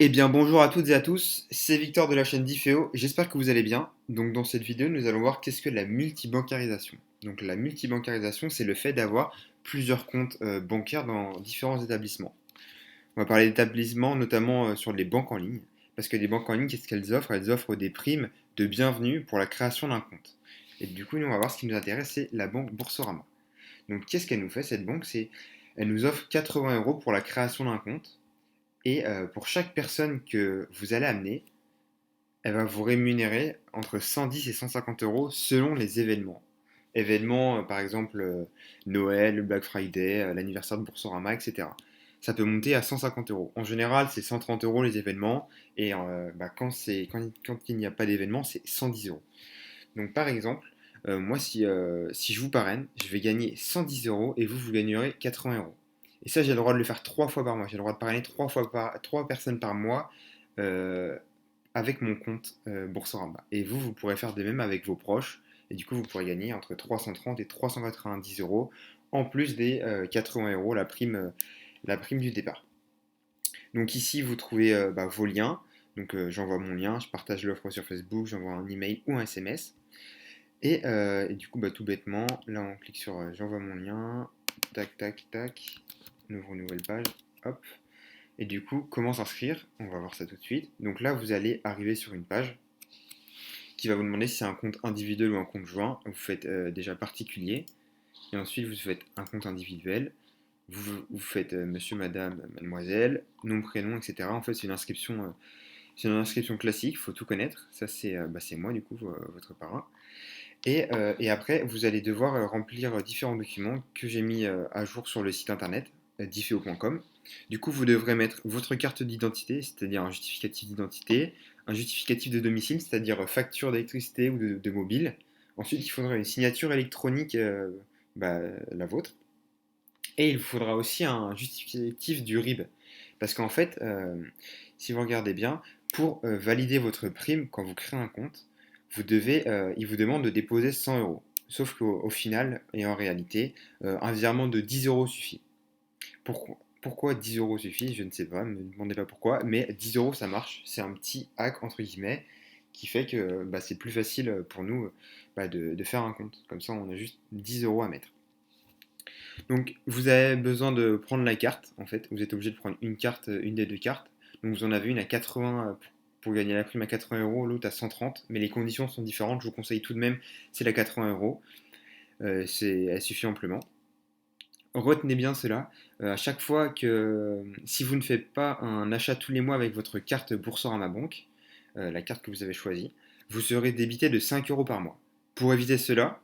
Eh bien bonjour à toutes et à tous, c'est Victor de la chaîne Difféo, j'espère que vous allez bien. Donc dans cette vidéo nous allons voir qu'est-ce que la multibancarisation. Donc la multibancarisation c'est le fait d'avoir plusieurs comptes bancaires dans différents établissements. On va parler d'établissements notamment sur les banques en ligne, parce que les banques en ligne qu'est-ce qu'elles offrent? Elles offrent des primes de bienvenue pour la création d'un compte. Et du coup nous on va voir ce qui nous intéresse, c'est la banque Boursorama. Donc qu'est-ce qu'elle nous fait cette banque? Elle nous offre 80 euros pour la création d'un compte. Et pour chaque personne que vous allez amener, elle va vous rémunérer entre 110 et 150 euros selon les événements. Événements, par exemple Noël, le Black Friday, l'anniversaire de Boursorama, etc. Ça peut monter à 150 euros. En général, c'est 130 euros les événements, et quand il n'y a pas d'événement, c'est 110 euros. Donc par exemple, moi, si je vous parraine, je vais gagner 110 euros et vous gagnerez 80 euros. Et ça, j'ai le droit de le faire 3 fois par mois. J'ai le droit de parrainer trois personnes par mois euh, avec mon compte Boursorama. Et vous pourrez faire de même avec vos proches. Et du coup, vous pourrez gagner entre 330 et 390 euros en plus des 80 euros, la prime du départ. Donc ici, vous trouvez vos liens. Donc j'envoie mon lien, je partage l'offre sur Facebook, j'envoie un email ou un SMS. Et du coup, tout bêtement, là on clique sur j'envoie mon lien, tac, tac, tac, on ouvre une nouvelle page, hop. Et du coup, comment s'inscrire? On va voir ça tout de suite. Donc là, vous allez arriver sur une page qui va vous demander si c'est un compte individuel ou un compte joint. Vous faites déjà particulier, et ensuite vous faites un compte individuel. Vous faites monsieur, madame, mademoiselle, nom, prénom, etc. En fait, c'est une inscription classique, il faut tout connaître. Ça, c'est moi, du coup, votre parrain. Et après, vous allez devoir remplir différents documents que j'ai mis à jour sur le site internet diffeo.com. Du coup, vous devrez mettre votre carte d'identité, c'est-à-dire un justificatif d'identité, un justificatif de domicile, c'est-à-dire facture d'électricité ou de mobile. Ensuite, il faudra une signature électronique, la vôtre. Et il vous faudra aussi un justificatif du RIB. Parce qu'en fait, si vous regardez bien, pour valider votre prime quand vous créez un compte, il vous demande de déposer 100 euros. Sauf qu'au final, et en réalité, un virement de 10 euros suffit. Pourquoi 10 euros suffit? Je ne sais pas, ne me demandez pas pourquoi, mais 10 euros ça marche. C'est un petit hack, entre guillemets, qui fait que c'est plus facile pour nous de faire un compte. Comme ça, on a juste 10 euros à mettre. Donc, vous avez besoin de prendre la carte, en fait. Vous êtes obligé de prendre une carte, une des deux cartes. Donc, vous en avez une à 80 pour gagner la prime à 80 euros, l'autre à 130. Mais les conditions sont différentes. Je vous conseille tout de même, c'est la 80 euros. Elle suffit amplement. Retenez bien cela. À chaque fois que, si vous ne faites pas un achat tous les mois avec votre carte Boursorama Banque, la carte que vous avez choisie, vous serez débité de 5 euros par mois. Pour éviter cela,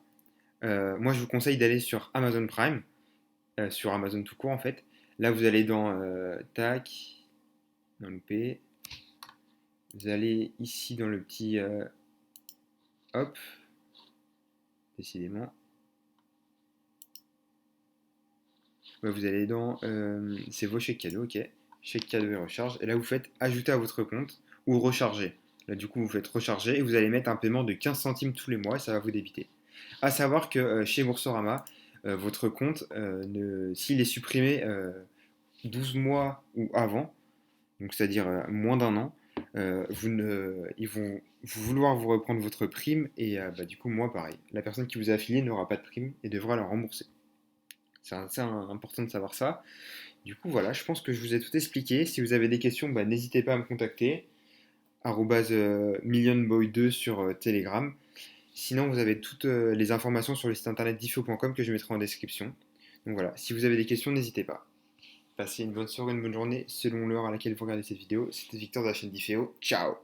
moi je vous conseille d'aller sur Amazon Prime, sur Amazon tout court en fait. Là, vous allez dans tac, dans le P. Vous allez ici dans le petit hop, décidément. Ouais, vous allez dans c'est vos chèques cadeaux, ok. Chèque cadeau et recharge. Et là, vous faites ajouter à votre compte ou recharger. Là, du coup, vous faites recharger et vous allez mettre un paiement de 15 centimes tous les mois et ça va vous débiter. À savoir que chez Boursorama, votre compte, s'il est supprimé 12 mois ou avant, donc c'est-à-dire moins d'un an, ils vont vouloir vous reprendre votre prime et du coup moi pareil. La personne qui vous a affilié n'aura pas de prime et devra la rembourser. C'est assez important de savoir ça. Du coup voilà, je pense que je vous ai tout expliqué. Si vous avez des questions, n'hésitez pas à me contacter. @millionboy2 sur Telegram. Sinon vous avez toutes les informations sur le site internet diffo.com que je mettrai en description. Donc voilà, si vous avez des questions, n'hésitez pas. Passez une bonne soirée, une bonne journée selon l'heure à laquelle vous regardez cette vidéo. C'était Victor de la chaîne Difféo. Ciao!